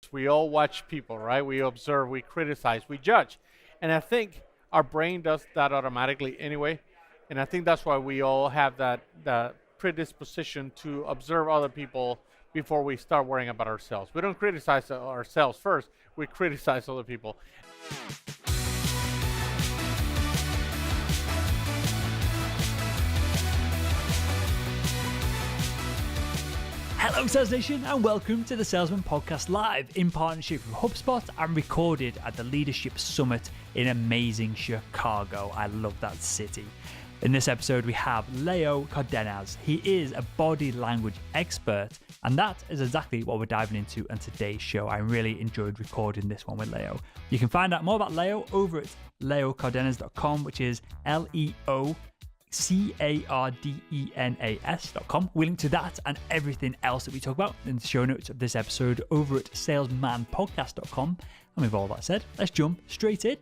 creatures. We all watch people, right? We observe, we criticize, we judge. And I think our brain does that automatically anyway. And I think that's why we all have that predisposition to observe other people before we start worrying about ourselves. We don't criticize ourselves first, we criticize other people. Hello Sales Nation and welcome to the Salesman Podcast live in partnership with HubSpot and recorded at the Leadership Summit in amazing Chicago. I love that city. In this episode we have Leo Cardenas. He is a body language expert and that is exactly what we're diving into on today's show. I really enjoyed recording this one with Leo. You can find out more about Leo over at leocardenas.com, which is LeoCardenas.com. We'll link to that and everything else that we talk about in the show notes of this episode over at salesmanpodcast.com. And with all that said, let's jump straight in.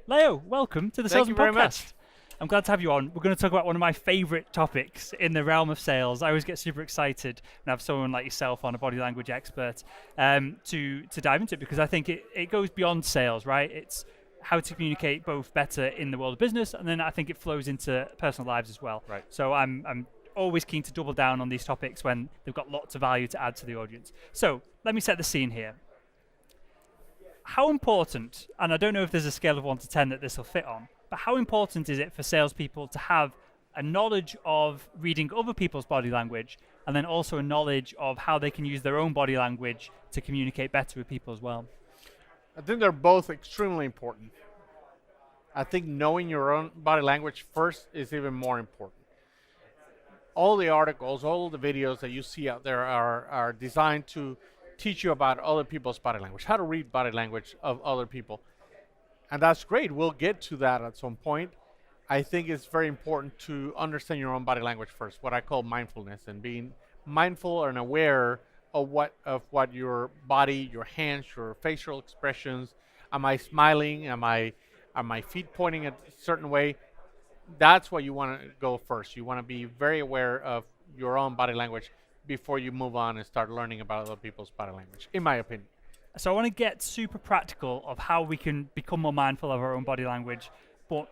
Leo, welcome to the Salesman Podcast. Much. I'm glad to have you on. We're going to talk about one of my favorite topics in the realm of sales. I always get super excited when I have someone like yourself on, a body language expert, to dive into it, because I think it goes beyond sales, right? It's how to communicate both better in the world of business, and then I think it flows into personal lives as well. Right. So I'm always keen to double down on these topics when they've got lots of value to add to the audience. So let me set the scene here. How important, and I don't know if there's a scale of 1 to 10 that this will fit on, but how important is it for salespeople to have a knowledge of reading other people's body language, and then also a knowledge of how they can use their own body language to communicate better with people as well? I think they're both extremely important. I think knowing your own body language first is even more important. All the articles, all the videos that you see out there are designed to teach you about other people's body language, how to read body language of other people. And that's great. We'll get to that at some point. I think it's very important to understand your own body language first, what I call mindfulness, and being mindful and aware of what your body, your hands, your facial expressions. Am I smiling? Are my feet pointing a certain way? That's what you want to go first. You want to be very aware of your own body language before you move on and start learning about other people's body language, in my opinion. So I want to get super practical of how we can become more mindful of our own body language. But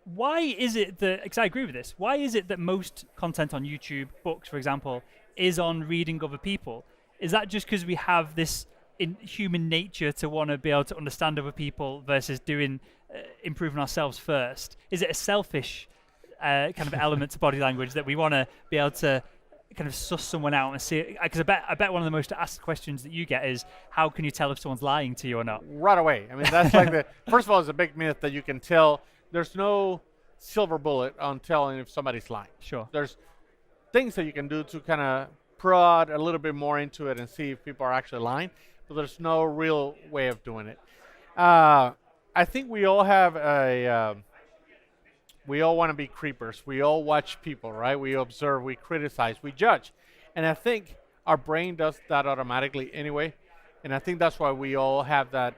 why is it that, because I agree with this, why is it that most content on YouTube, books for example, is on reading other people? Is that just because we have this in human nature to want to be able to understand other people versus improving ourselves first? Is it a selfish kind of element to body language that we want to be able to kind of suss someone out and see? Because I bet one of the most asked questions that you get is, how can you tell if someone's lying to you or not? Right away. I mean, that's like first of all, it's a big myth that you can tell. There's no silver bullet on telling if somebody's lying. Sure. There's things that you can do to kind of prod a little bit more into it and see if people are actually lying, but there's no real way of doing it. I think we all have we all want to be creepers. We all watch people, right? We observe, we criticize, we judge. And I think our brain does that automatically anyway. And I think that's why we all have that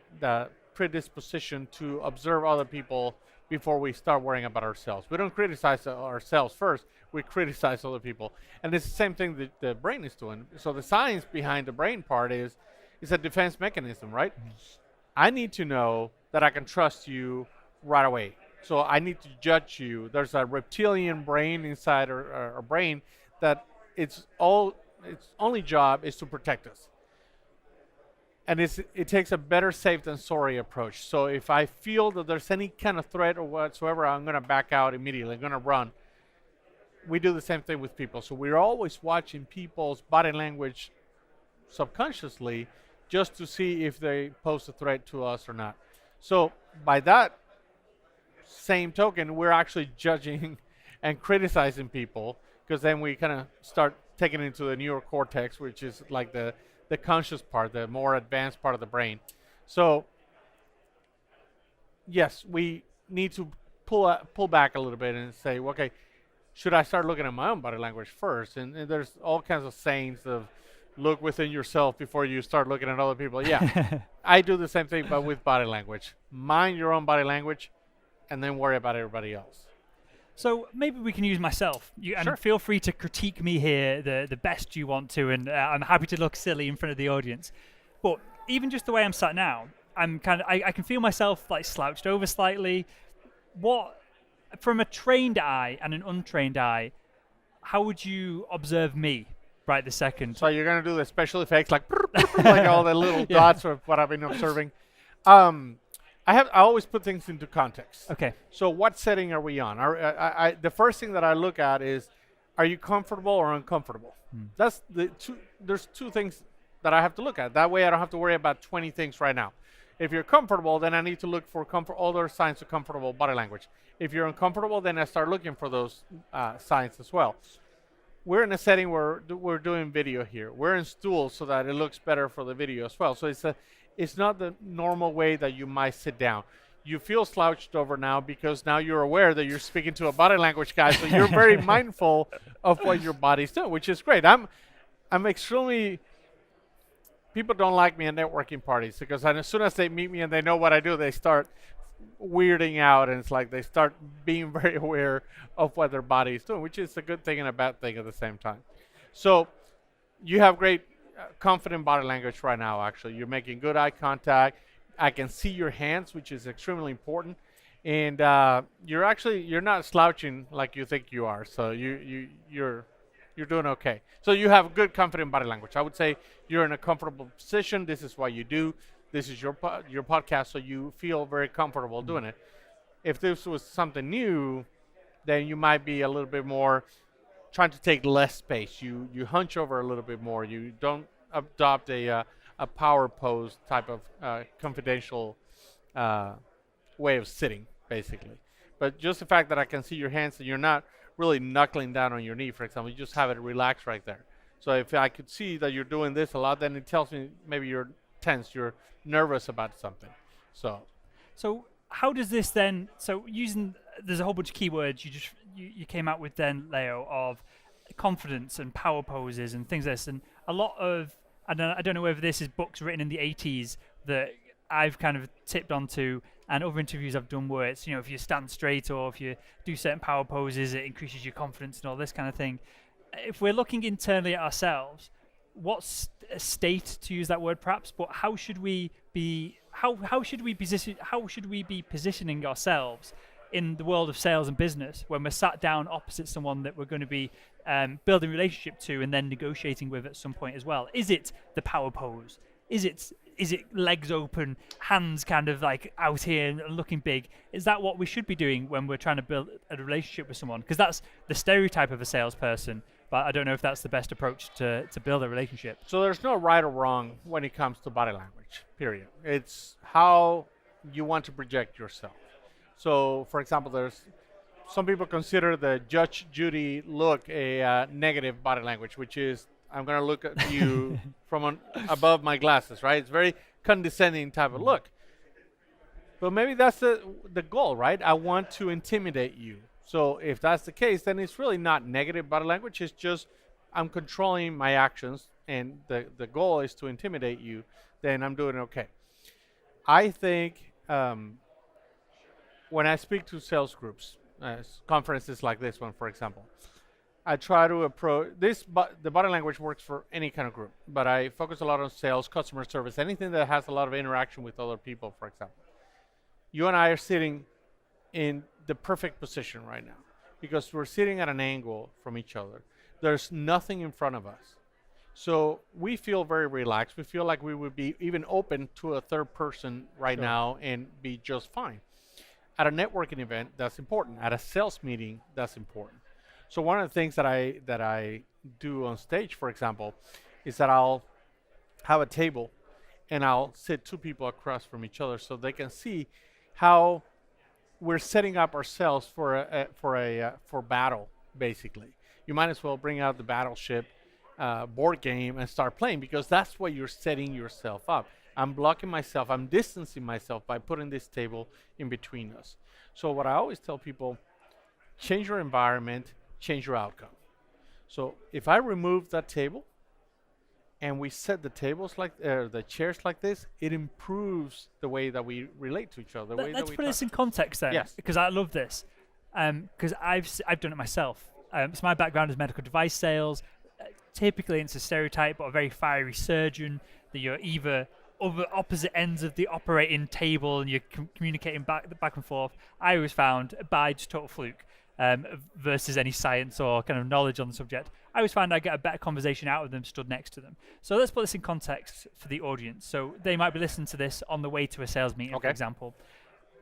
predisposition to observe other people before we start worrying about ourselves. We don't criticize ourselves first, we criticize other people. And it's the same thing that the brain is doing. So the science behind the brain part is a defense mechanism, right? I need to know that I can trust you right away. So I need to judge you. There's a reptilian brain inside our brain that its only job is to protect us. And it takes a better safe than sorry approach. So if I feel that there's any kind of threat or whatsoever, I'm going to back out immediately. I'm going to run. We do the same thing with people. So we're always watching people's body language subconsciously just to see if they pose a threat to us or not. So by that same token, we're actually judging and criticizing people, because then we kind of start taking it into the neocortex, which is like the conscious part, the more advanced part of the brain. So yes, we need to pull back a little bit and say, okay, should I start looking at my own body language first? And there's all kinds of sayings of look within yourself before you start looking at other people. Yeah, I do the same thing, but with body language. Mind your own body language, and then worry about everybody else. So maybe we can use myself. And sure. Feel free to critique me here the best you want to, and I'm happy to look silly in front of the audience. But even just the way I'm sat now, I can feel myself like slouched over slightly. What, from a trained eye and an untrained eye, how would you observe me right this second? So you're gonna do the special effects like like all the little Yeah. dots of what I've been observing. I always put things into context. Okay. So what setting are we on? The first thing that I look at is, are you comfortable or uncomfortable? That's the two. There's two things that I have to look at. That way I don't have to worry about 20 things right now. If you're comfortable, then I need to look for other signs of comfortable body language. If you're uncomfortable, then I start looking for those signs as well. We're in a setting where we're doing video here. We're in stools so that it looks better for the video as well. So it's not the normal way that you might sit down. You feel slouched over now because now you're aware that you're speaking to a body language guy, so you're very mindful of what your body's doing, which is great. I'm extremely. People don't like me at networking parties because as soon as they meet me and they know what I do, they start weirding out, and it's like they start being very aware of what their body is doing, which is a good thing and a bad thing at the same time. So you have great confident body language right now. Actually, you're making good eye contact. I can see your hands, which is extremely important, and you're not slouching like you think you are. So you're doing okay. So you have good confident body language. I would say you're in a comfortable position. This is what you do. This is your podcast, so you feel very comfortable doing it. If this was something new, then you might be a little bit more trying to take less space. You hunch over a little bit more. You don't adopt a power pose type of confidential way of sitting, basically. But just the fact that I can see your hands and you're not really knuckling down on your knee, for example, you just have it relaxed right there. So if I could see that you're doing this a lot, then it tells me maybe you're tense, you're nervous about something. So how does this then? So there's a whole bunch of keywords you came out with then, Leo, of confidence and power poses and things like this, and a lot of I don't know whether this is books written in the 80s that I've kind of tipped onto, and other interviews I've done where it's, if you stand straight or if you do certain power poses, it increases your confidence and all this kind of thing. If we're looking internally at ourselves, what's a state, to use that word perhaps, but how should we be positioning ourselves in the world of sales and business when we're sat down opposite someone that we're going to be building a relationship to and then negotiating with at some point as well? Is it the power pose? Is it legs open, hands kind of like out here and looking big? Is that what we should be doing when we're trying to build a relationship with someone? Because that's the stereotype of a salesperson, but I don't know if that's the best approach to build a relationship. So there's no right or wrong when it comes to body language, period. It's how you want to project yourself. So, for example, there's some people consider the Judge Judy look a negative body language, which is I'm going to look at you from above my glasses, right? It's very condescending type of look. But maybe that's the goal, right? I want to intimidate you. So if that's the case, then it's really not negative body language. It's just I'm controlling my actions, and the goal is to intimidate you. Then I'm doing okay. I think when I speak to sales groups, conferences like this one, for example, I try to approach this, but the body language works for any kind of group, but I focus a lot on sales, customer service, anything that has a lot of interaction with other people, for example. You and I are sitting in the perfect position right now because we're sitting at an angle from each other. There's nothing in front of us. So we feel very relaxed. We feel like we would be even open to a third person right now and be just fine. At a networking event, that's important. At a sales meeting, that's important. So one of the things that I do on stage, for example, is that I'll have a table and I'll sit two people across from each other so they can see how we're setting up ourselves for battle, basically. You might as well bring out the Battleship board game and start playing, because that's what you're setting yourself up. I'm blocking myself. I'm distancing myself by putting this table in between us. So what I always tell people, change your environment, change your outcome. So if I remove that table and we set the chairs like this, it improves the way that we relate to each other. Let's put this in context then, yes, because I love this. Because I've done it myself. So my background is medical device sales. Typically, it's a stereotype, but a very fiery surgeon that you're either other opposite ends of the operating table and you're communicating back and forth, I always found by just total fluke versus any science or kind of knowledge on the subject, I always find I get a better conversation out of them stood next to them. So let's put this in context for the audience. So they might be listening to this on the way to a sales meeting, for example.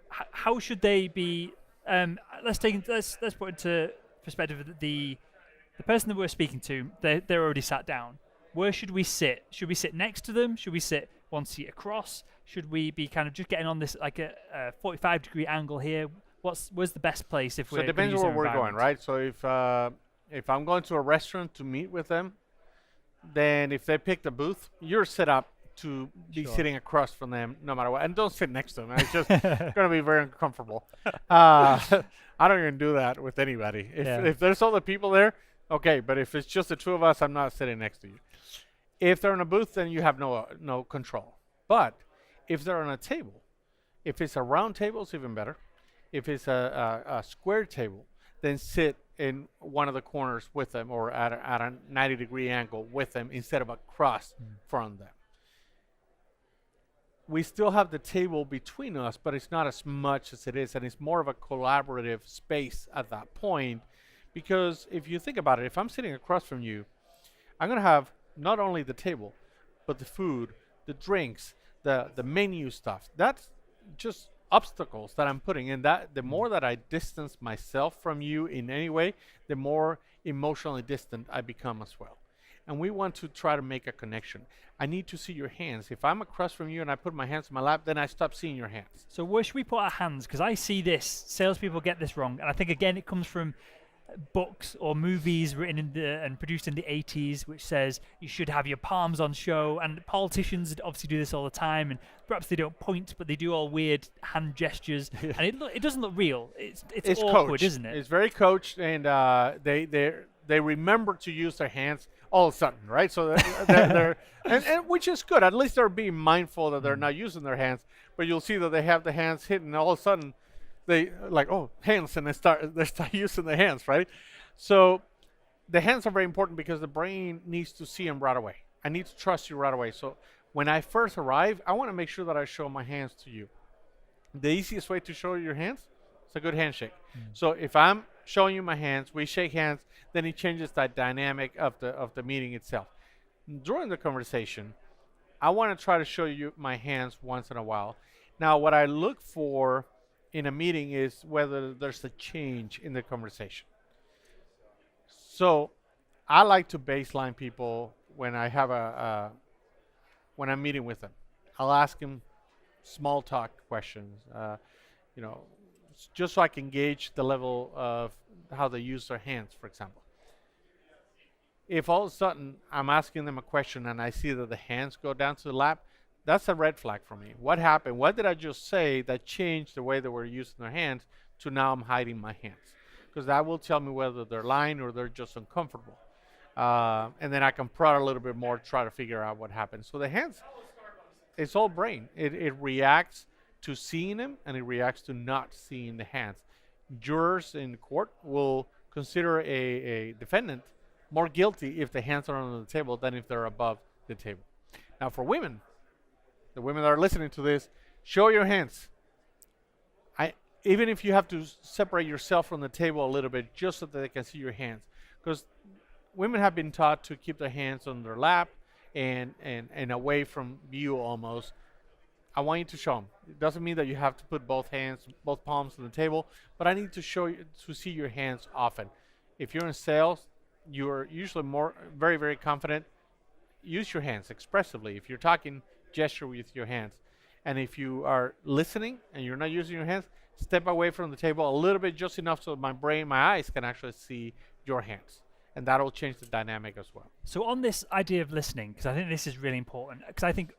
How should they be? Let's put into perspective that the person that we're speaking to, they're already sat down. Where should we sit? Should we sit next to them? Should we sit one seat across? Should we be kind of just getting on this like a 45-degree angle here? Where's the best place if we're? So it depends where we're going, right? So if I'm going to a restaurant to meet with them, then if they pick the booth, you're set up to be sitting across from them no matter what. And don't sit next to them. It's just going to be very uncomfortable. I don't even do that with anybody. If there's other people there, okay. But if it's just the two of us, I'm not sitting next to you. If they're in a booth, then you have no control. But if they're on a table, if it's a round table, it's even better. If it's a square table, then sit in one of the corners with them or at a 90-degree angle with them instead of across from them. We still have the table between us, but it's not as much as it is, and it's more of a collaborative space at that point. Because if you think about it, if I'm sitting across from you, I'm going to have not only the table, but the food, the drinks, the menu stuff. That's just obstacles that I'm putting in. That the more that I distance myself from you in any way, the more emotionally distant I become as well. And we want to try to make a connection. I need to see your hands. If I'm across from you and I put my hands in my lap, then I stop seeing your hands. So where should we put our hands? Because I see this, salespeople get this wrong. And I think, again, it comes from books or movies written and produced in the 80s, which says you should have your palms on show. And politicians obviously do this all the time. And perhaps they don't point, but they do all weird hand gestures. And it doesn't look real. It's awkward, coached. Isn't it? It's very coached, and they remember to use their hands all of a sudden, right? So they're and which is good. At least they're being mindful that they're not using their hands. But you'll see that they have the hands hidden, and all of a sudden they like, oh, hands, and they start using the hands, right? So the hands are very important because the brain needs to see them right away. I need to trust you right away. So when I first arrive, I want to make sure that I show my hands to you. The easiest way to show your hands is a good handshake. So if I'm showing you my hands, we shake hands, then it changes that dynamic of the meeting itself. During the conversation, I want to try to show you my hands once in a while. Now, what I look for in a meeting is whether there's a change in the conversation. So I like to baseline people when I have when I'm meeting with them. I'll ask them small talk questions, just so I can gauge the level of how they use their hands, for example. If all of a sudden I'm asking them a question and I see that the hands go down to the lap, that's a red flag for me. What happened? What did I just say that changed the way that we're using their hands to now I'm hiding my hands? Because that will tell me whether they're lying or they're just uncomfortable. And then I can prod a little bit more to try to figure out what happened. So the hands, it's all brain. It reacts to seeing them, and it reacts to not seeing the hands. Jurors in court will consider a defendant more guilty if the hands are on the table than if they're above the table. Now, for women, the women that are listening to this, show your hands. Even if you have to separate yourself from the table a little bit just so that they can see your hands. Because women have been taught to keep their hands on their lap and away from view almost. I want you to show them. It doesn't mean that you have to put both palms on the table, but I need to show you to see your hands often. If you're in sales, you're usually very, very confident. Use your hands expressively. If you're talking, gesture with your hands. And if you are listening and you're not using your hands, step away from the table a little bit, just enough so my eyes can actually see your hands. And that'll change the dynamic as well. So on this idea of listening, because I think this is really important, because I think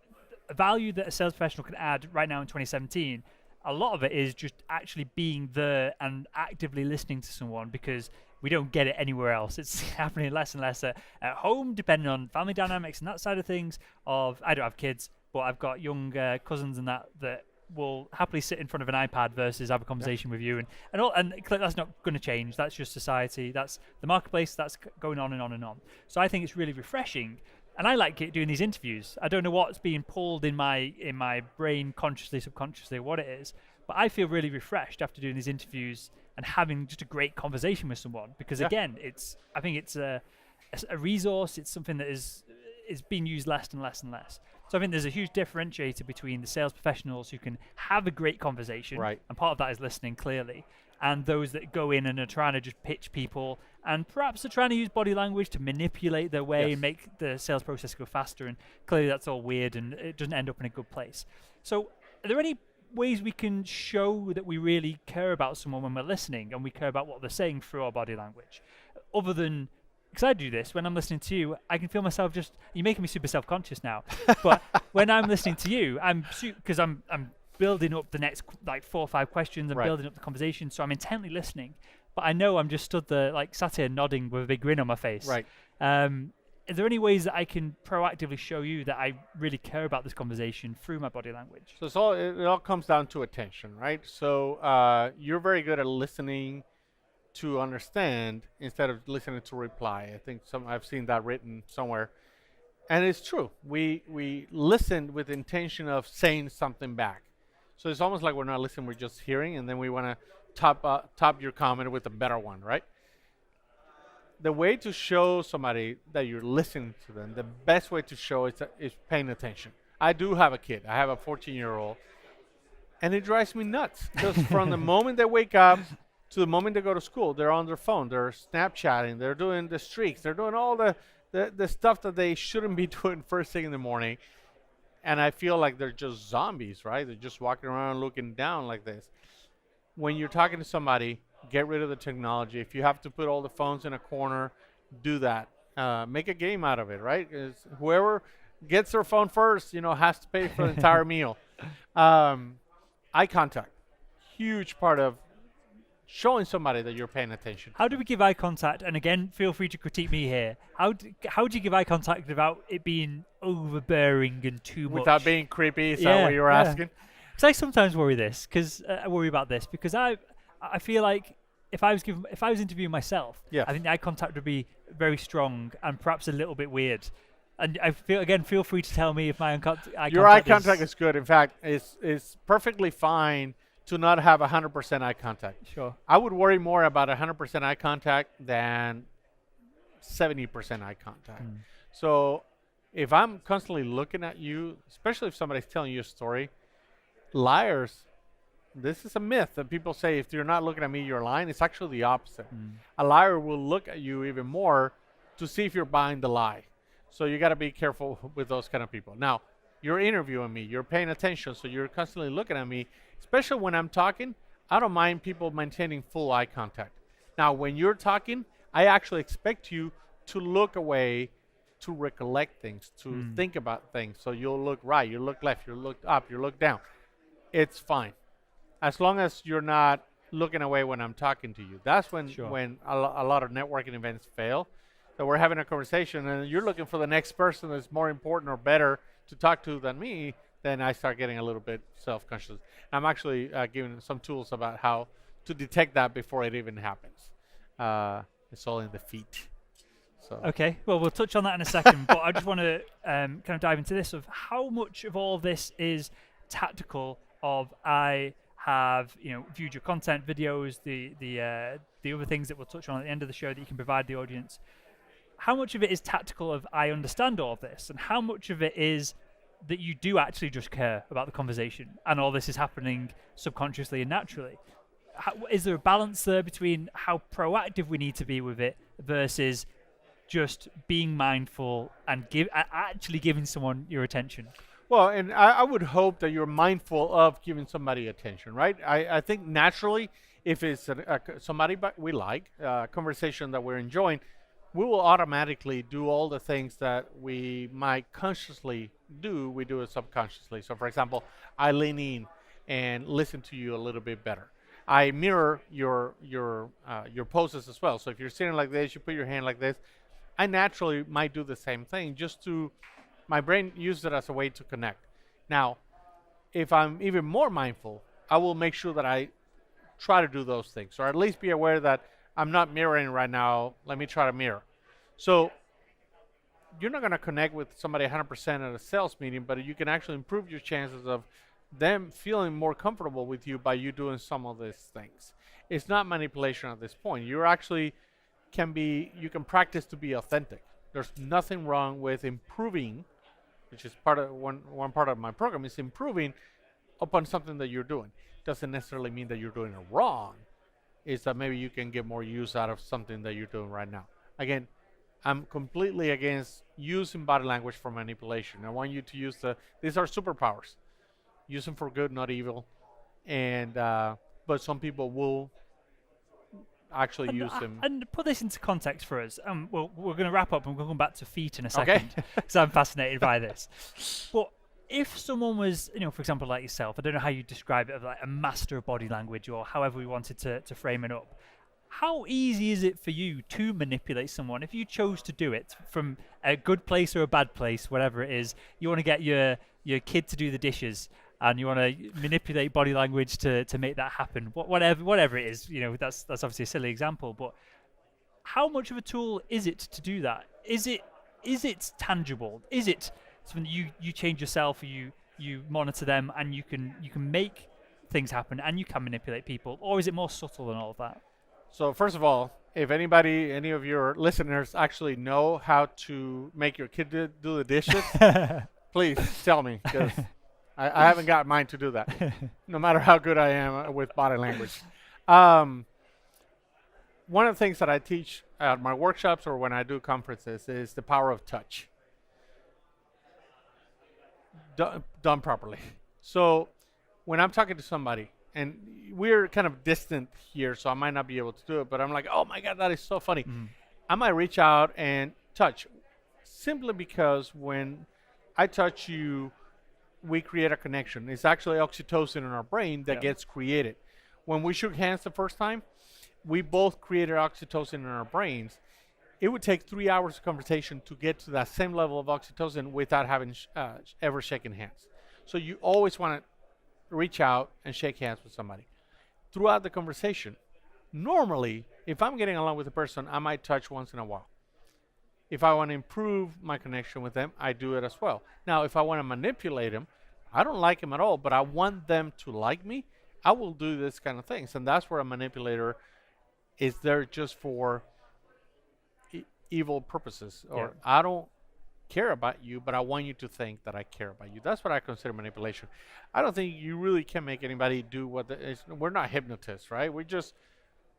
a value that a sales professional can add right now in 2017, a lot of it is just actually being there and actively listening to someone, because we don't get it anywhere else. It's happening less and less at home, depending on family dynamics and that side of things. I don't have kids, but I've got young cousins and that will happily sit in front of an iPad versus have a conversation with you, and that's not going to change. That's just society. That's the marketplace. That's going on and on and on. So I think it's really refreshing. And I like it doing these interviews. I don't know what's being pulled in my brain, consciously, subconsciously, what it is, but I feel really refreshed after doing these interviews and having just a great conversation with someone. Because again, I think it's a resource. It's something that is being used less and less and less. So I think there's a huge differentiator between the sales professionals who can have a great conversation, Right. and part of that is listening clearly, and those that go in and are trying to just pitch people, and perhaps are trying to use body language to manipulate their way and make the sales process go faster, and clearly that's all weird and it doesn't end up in a good place. So are there any ways we can show that we really care about someone when we're listening and we care about what they're saying through our body language? Other than, because I do this, when I'm listening to you, I can feel myself you're making me super self-conscious now, but when I'm listening to you, because I'm building up the next 4 or 5 questions and building up the conversation, so I'm intently listening, but I know I'm just stood there sat here nodding with a big grin on my face. Right. Is there any ways that I can proactively show you that I really care about this conversation through my body language? So it all comes down to attention, right? So you're very good at listening to understand instead of listening to reply. I think I've seen that written somewhere. And it's true. We listen with the intention of saying something back. So it's almost like we're not listening, we're just hearing, and then we want to top your comment with a better one, right? The way to show somebody that you're listening to them, the best way to show is paying attention. I do have a kid. I have a 14-year-old, and it drives me nuts. Because from the moment they wake up to the moment they go to school, they're on their phone, they're Snapchatting, they're doing the streaks, they're doing all the stuff that they shouldn't be doing first thing in the morning. And I feel like they're just zombies, right? They're just walking around looking down like this. When you're talking to somebody, get rid of the technology. If you have to put all the phones in a corner, do that. Make a game out of it, right? 'Cause whoever gets their phone first, has to pay for the entire meal. Eye contact, huge part of showing somebody that you're paying attention. How do we give eye contact? And again, feel free to critique me here. How do you give eye contact without it being overbearing and too much? Without being creepy, is that what you were asking? Because I sometimes worry about this because I feel like if I was interviewing myself, I think the eye contact would be very strong and perhaps a little bit weird. And feel free to tell me if my eye contact Your eye contact is good. In fact, it's perfectly fine to not have 100% eye contact. Sure. I would worry more about 100% eye contact than 70% eye contact. So if I'm constantly looking at you, especially if somebody's telling you a story, liars, this is a myth that people say if you're not looking at me, you're lying. It's actually the opposite. A liar will look at you even more to see if you're buying the lie. So you got to be careful with those kind of people. Now, you're interviewing me. You're paying attention, so you're constantly looking at me. Especially when I'm talking, I don't mind people maintaining full eye contact. Now, when you're talking, I actually expect you to look away, to recollect things, to think about things. So you'll look right, you look left, you look up, you look down. It's fine. As long as you're not looking away when I'm talking to you. That's when a lot of networking events fail. So we're having a conversation and you're looking for the next person that's more important or better to talk to than me, then I start getting a little bit self-conscious. I'm actually giving some tools about how to detect that before it even happens. It's all in the feet. So. Okay, well, we'll touch on that in a second, but I just want to kind of dive into this of how much of all this is tactical of I have, viewed your content, videos, the other things that we'll touch on at the end of the show that you can provide the audience. How much of it is tactical of I understand all of this, and how much of it is that you do actually just care about the conversation and all this is happening subconsciously and naturally? Is there a balance there between how proactive we need to be with it versus just being mindful and actually giving someone your attention? Well, and I would hope that you're mindful of giving somebody attention, right? I think naturally, if it's somebody we like, a conversation that we're enjoying, we will automatically do all the things that we might consciously do. We do it subconsciously. So, for example, I lean in and listen to you a little bit better. I mirror your poses as well. So if you're sitting like this, you put your hand like this. I naturally might do the same thing my brain uses it as a way to connect. Now, if I'm even more mindful, I will make sure that I try to do those things, or at least be aware that I'm not mirroring right now. Let me try to mirror. So you're not going to connect with somebody 100% at a sales meeting, but you can actually improve your chances of them feeling more comfortable with you by you doing some of these things. It's not manipulation at this point. You're actually you can practice to be authentic. There's nothing wrong with improving, which is part of one part of my program is improving upon something that you're doing. Doesn't necessarily mean that you're doing it wrong. It's that maybe you can get more use out of something that you're doing right now. Again, I'm completely against using body language for manipulation. I want you to use these are superpowers. Use them for good, not evil. And but some people will actually use them. And put this into context for us. We're going to wrap up and we'll come back to feet in a Okay. second because I'm fascinated by this. But if someone was, for example, like yourself, I don't know how you describe it, like a master of body language or however we wanted to frame it up. How easy is it for you to manipulate someone if you chose to do it from a good place or a bad place, whatever it is? You want to get your kid to do the dishes, and you want to manipulate body language to make that happen. Whatever it is, that's obviously a silly example, but how much of a tool is it to do that? Is it tangible? Is it something that you change yourself, or you monitor them, and you can make things happen, and you can manipulate people, or is it more subtle than all of that? So first of all, if any of your listeners actually know how to make your kid do the dishes, please tell me, because I haven't got mine to do that, no matter how good I am with body language. One of the things that I teach at my workshops or when I do conferences is the power of touch, done properly. So when I'm talking to somebody, and we're kind of distant here, so I might not be able to do it, but I'm like, oh my God, that is so funny. I might reach out and touch, simply because when I touch you, we create a connection. It's actually oxytocin in our brain that gets created. When we shook hands the first time, we both created oxytocin in our brains. It would take 3 hours of conversation to get to that same level of oxytocin without having ever shaken hands. So you always want to reach out and shake hands with somebody. Throughout the conversation, normally, if I'm getting along with a person, I might touch once in a while. If I want to improve my connection with them, I do it as well. Now, if I want to manipulate them, I don't like them at all, but I want them to like me, I will do this kind of things. And that's where a manipulator is there just for evil purposes. Or I don't care about you, but I want you to think that I care about you. That's what I consider manipulation. I don't think you really can make anybody do we're not hypnotists, right? We just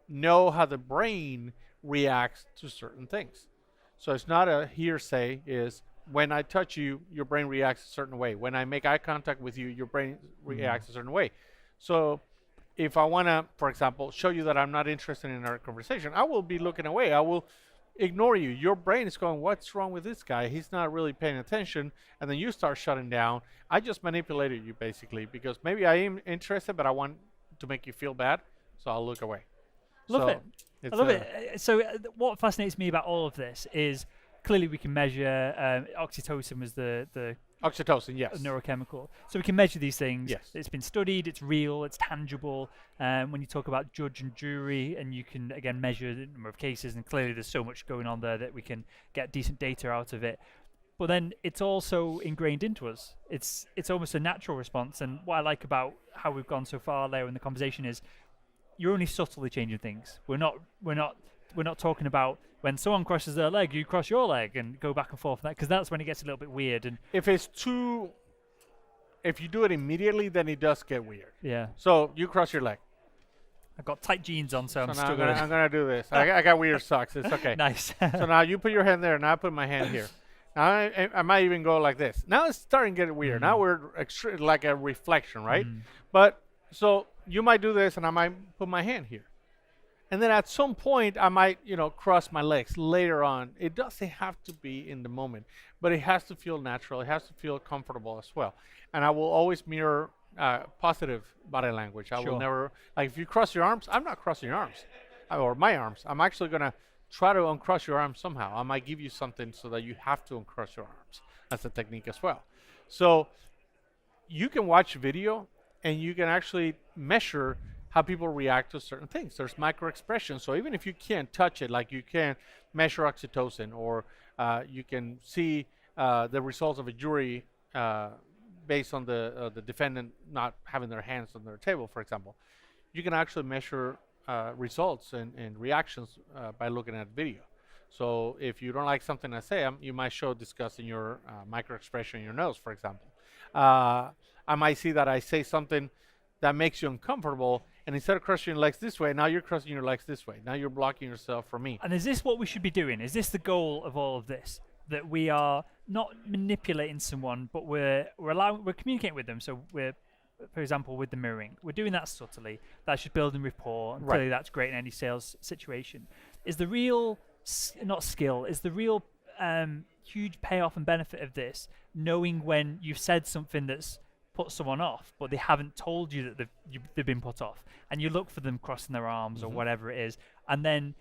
know how the brain reacts to certain things. So it's not a hearsay. Is when I touch you, your brain reacts a certain way. When I make eye contact with you, your brain reacts a certain way. So if I want to, for example, show you that I'm not interested in our conversation, I will be looking away. I will ignore you. Your brain is going, what's wrong with this guy? He's not really paying attention. And then you start shutting down. I just manipulated you, basically, because maybe I am interested, but I want to make you feel bad, so I'll look away. Love it. I love it. So what fascinates me about all of this is clearly we can measure oxytocin was the oxytocin, yes, neurochemical. So we can measure these things. Yes. It's been studied, it's real, it's tangible. When you talk about judge and jury, and you can, again, measure the number of cases, and clearly there's so much going on there that we can get decent data out of it. But then it's also ingrained into us. It's almost a natural response. And what I like about how we've gone so far there in the conversation is you're only subtly changing things. We're not talking about when someone crosses their leg, you cross your leg and go back and forth, because that's when it gets a little bit weird. And if you do it immediately, then it does get weird. Yeah. So you cross your leg. I've got tight jeans on, so I'm now still going I'm gonna do this. I got weird socks. It's okay. Nice. So now you put your hand there, and I put my hand here. Now I might even go like this. Now it's starting to get weird. Now we're like a reflection, right? But so you might do this, and I might put my hand here. And then at some point, I might, cross my legs later on. It doesn't have to be in the moment, but it has to feel natural. It has to feel comfortable as well. And I will always mirror positive body language. I will never, like if you cross your arms, I'm not crossing your arms or my arms. I'm actually going to try to uncross your arms somehow. I might give you something so that you have to uncross your arms. That's a technique as well. So you can watch video and you can actually measure how people react to certain things. There's micro expressions. So even if you can't touch it, like you can measure oxytocin or You can see the results of a jury based on the defendant not having their hands on their table, for example. You can actually measure results and reactions by looking at video. So if you don't like something I say, you might show disgust in your micro expression in your nose, for example. I might see that I say something that makes you uncomfortable, and instead of crossing your legs this way, now you're crossing your legs this way. Now you're blocking yourself from me. And is this what we should be doing? Is this the goal of all of this? That we are not manipulating someone, but we're communicating with them. So we're, for example, with the mirroring, we're doing that subtly. That's just building rapport, and clearly that's great in any sales situation. Is the real not skill? Is the real huge payoff and benefit of this knowing when you've said something that's put someone off, but they haven't told you that they've been put off, and you look for them crossing their arms or whatever it is, and then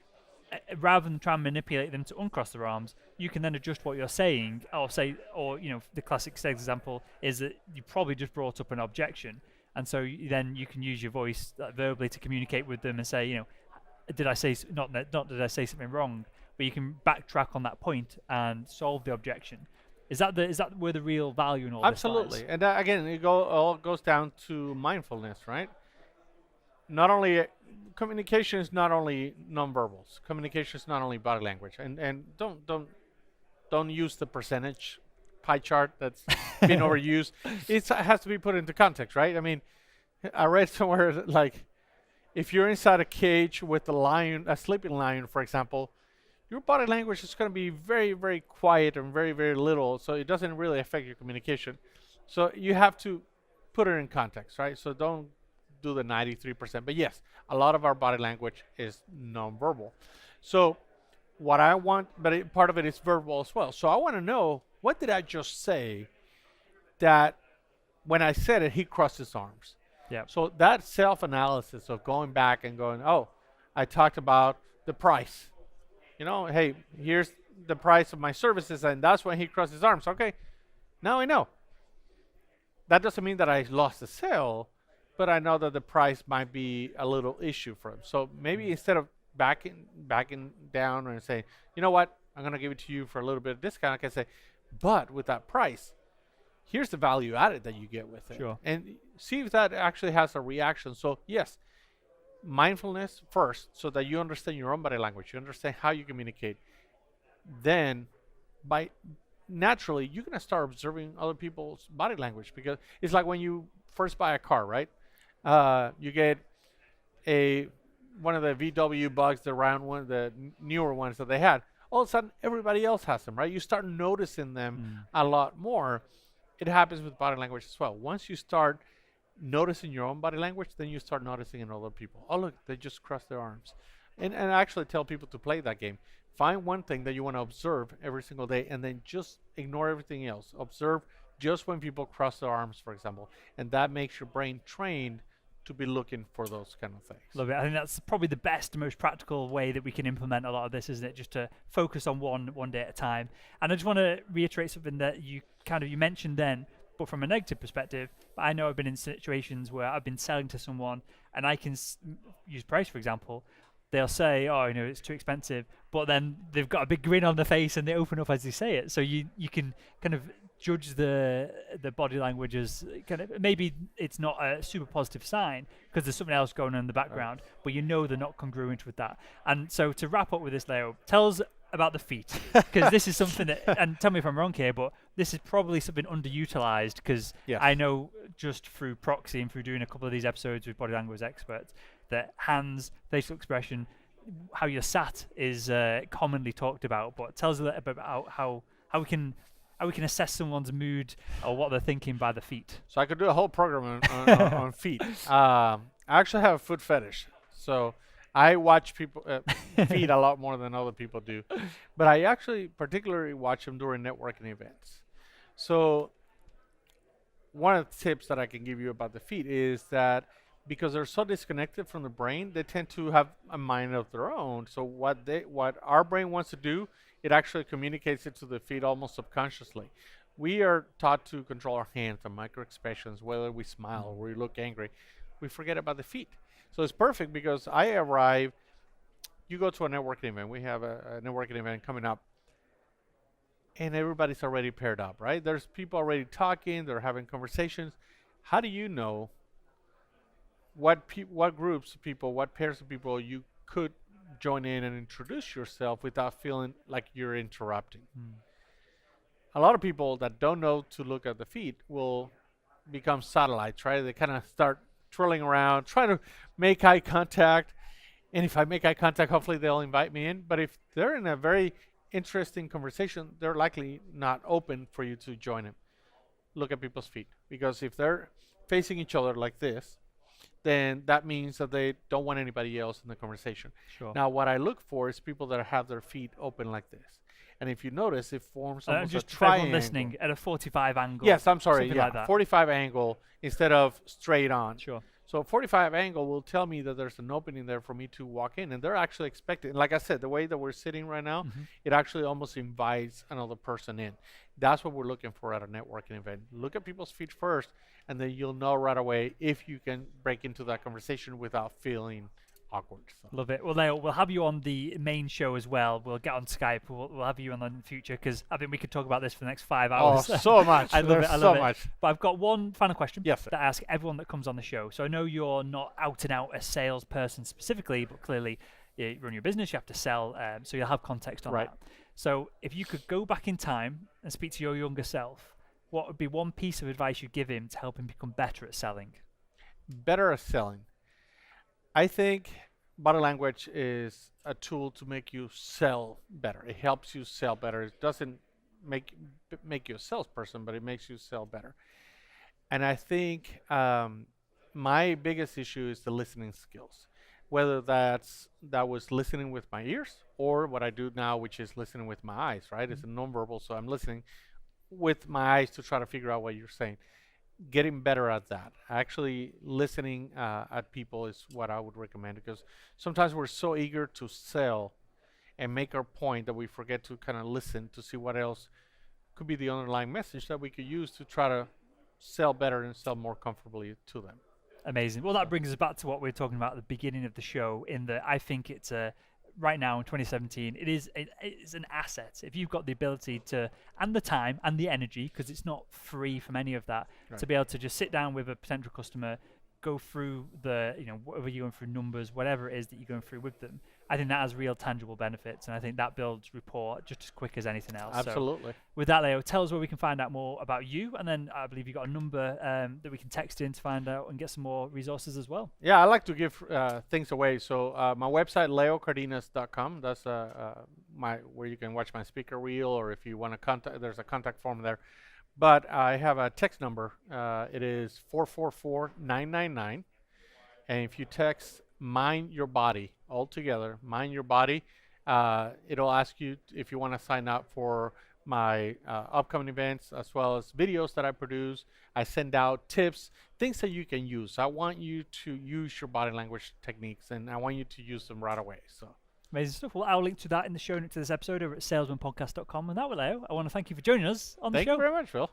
rather than try and manipulate them to uncross their arms, you can then adjust what you're saying, or the classic sales example is that you probably just brought up an objection, and so then you can use your voice verbally to communicate with them and say, did I say not did I say something wrong? But you can backtrack on that point and solve the objection. Is that where the real value in all Absolutely. this lies? And again, all goes down to mindfulness, right? Not only communication is not only nonverbals. Communication is not only body language. And don't use the percentage pie chart that's been overused. It has to be put into context, right? I mean, I read somewhere that, like, if you're inside a cage with a sleeping lion, for example, your body language is going to be very, very quiet and very, very little, so it doesn't really affect your communication. So you have to put it in context, right? So don't do the 93%. But yes, a lot of our body language is nonverbal. So what I want, but part of it is verbal as well. So I want to know, what did I just say that when I said it, he crossed his arms? Yeah. So that self-analysis of going back and going, oh, I talked about the price. Hey, here's the price of my services, and that's when he crossed his arms. Okay, now I know. That doesn't mean that I lost the sale, but I know that the price might be a little issue for him. So maybe instead of backing down and saying, you know what, I'm going to give it to you for a little bit of discount, I can say, but with that price, here's the value added that you get with it. Sure. And see if that actually has a reaction. So yes, mindfulness first, so that you understand your own body language, you understand how you communicate. Then naturally you're going to start observing other people's body language, because it's like when you first buy a car, right? You get one of the VW Bugs, the round one, the newer ones that they had. All of a sudden everybody else has them, right? You start noticing them a lot more. It happens with body language as well. Once you start noticing your own body language, then you start noticing in other people. Oh, look, they just crossed their arms. And I actually tell people to play that game. Find one thing that you want to observe every single day, and then just ignore everything else. Observe just when people cross their arms, for example. And that makes your brain trained to be looking for those kind of things. Love it. I think that's probably the best, most practical way that we can implement a lot of this, isn't it? Just to focus on one day at a time. And I just want to reiterate something that you mentioned then, but from a negative perspective. But I know I've been in situations where I've been selling to someone, and I can use price, for example. They'll say, oh, it's too expensive, but then they've got a big grin on their face and they open up as they say it. So you can kind of judge the body language as kind of, maybe it's not a super positive sign because there's something else going on in the background, but they're not congruent with that. And so to wrap up with this, Leo, tell us about the feet, because this is something that, and tell me if I'm wrong here, but this is probably something underutilized, because I know just through proxy and through doing a couple of these episodes with body language experts that hands, facial expression, how you're sat is commonly talked about. But tell us a little bit about how we can assess someone's mood or what they're thinking by the feet. So I could do a whole program on feet. I actually have a foot fetish, so I watch people feet a lot more than other people do, but I actually particularly watch them during networking events. So one of the tips that I can give you about the feet is that because they're so disconnected from the brain, they tend to have a mind of their own. So what our brain wants to do, it actually communicates it to the feet almost subconsciously. We are taught to control our hands and micro expressions, whether we smile or we look angry. We forget about the feet. So it's perfect because I arrive, you go to a networking event, we have a networking event coming up. and everybody's already paired up, right? There's people already talking, they're having conversations. How do you know what groups of people, what pairs of people you could join in and introduce yourself without feeling like you're interrupting? A lot of people that don't know to look at the feet will become satellites, right? They kind of start twirling around, trying to make eye contact. And if I make eye contact, hopefully they'll invite me in. But if they're in a very interesting conversation, they're likely not open for you to join them. Look at people's feet. Because if they're facing each other like this, then that means that they don't want anybody else in the conversation. Sure. Now, what I look for is people that have their feet open like this. And if you notice, it forms almost just a for everyone triangle. listening, at a 45 angle. Yes, I'm sorry. Something Yeah, like that. 45 angle instead of straight on. Sure. So 45 angle will tell me that there's an opening there for me to walk in, and they're actually expecting. Like I said, the way that we're sitting right now, it actually almost invites another person in. That's what we're looking for at a networking event. Look at people's feet first, and then you'll know right away if you can break into that conversation without feeling awkward. So. Love it. Well, Leo, we'll have you on the main show as well. We'll get on Skype. We'll have you on in the future because I think we could talk about this for the next 5 hours. Oh, so much. I love it. I love it. Much. But I've got one final question Yes, sir. that I ask everyone that comes on the show. So I know you're not out and out a salesperson specifically, but clearly you run your business, you have to sell, so you'll have context on that. So if you could go back in time and speak to your younger self, what would be one piece of advice you'd give him to help him become better at selling? Better at selling. I think body language is a tool to make you sell better. It helps you sell better. It doesn't make you a salesperson, but it makes you sell better. And I think my biggest issue is the listening skills. Whether that was listening with my ears or what I do now, which is listening with my eyes, right? It's a nonverbal, so I'm listening with my eyes to try to figure out what you're saying. Getting better at that. Actually listening at people is what I would recommend, because sometimes we're so eager to sell and make our point that we forget to kind of listen to see what else could be the underlying message that we could use to try to sell better and sell more comfortably to them. Amazing. Well, that brings us back to what we were talking about at the beginning of the show, in that I think it's right now in 2017, it's an asset. If you've got the ability to, and the time and the energy, because it's not free from any of that, to be able to just sit down with a potential customer, go through whatever you're going through, numbers, whatever it is that you're going through with them, I think that has real tangible benefits, and I think that builds rapport just as quick as anything else. Absolutely. So with that, Leo, tell us where we can find out more about you, and then I believe you've got a number that we can text in to find out and get some more resources as well. Yeah, I like to give things away. So my website, leocardenas.com. That's where you can watch my speaker reel, or if you want to contact, there's a contact form there. But I have a text number. It is 444-999. And if you text Mind Your Body all together, Mind Your Body, it'll ask you if you want to sign up for my upcoming events, as well as videos that I produce. I send out tips, things that you can use. I want you to use your body language techniques, and I want you to use them right away. So. Amazing stuff. Well, I'll link to that in the show notes to this episode over at salesmanpodcast.com. And that way, Leo, I want to thank you for joining us on the show. Thank you very much, Phil.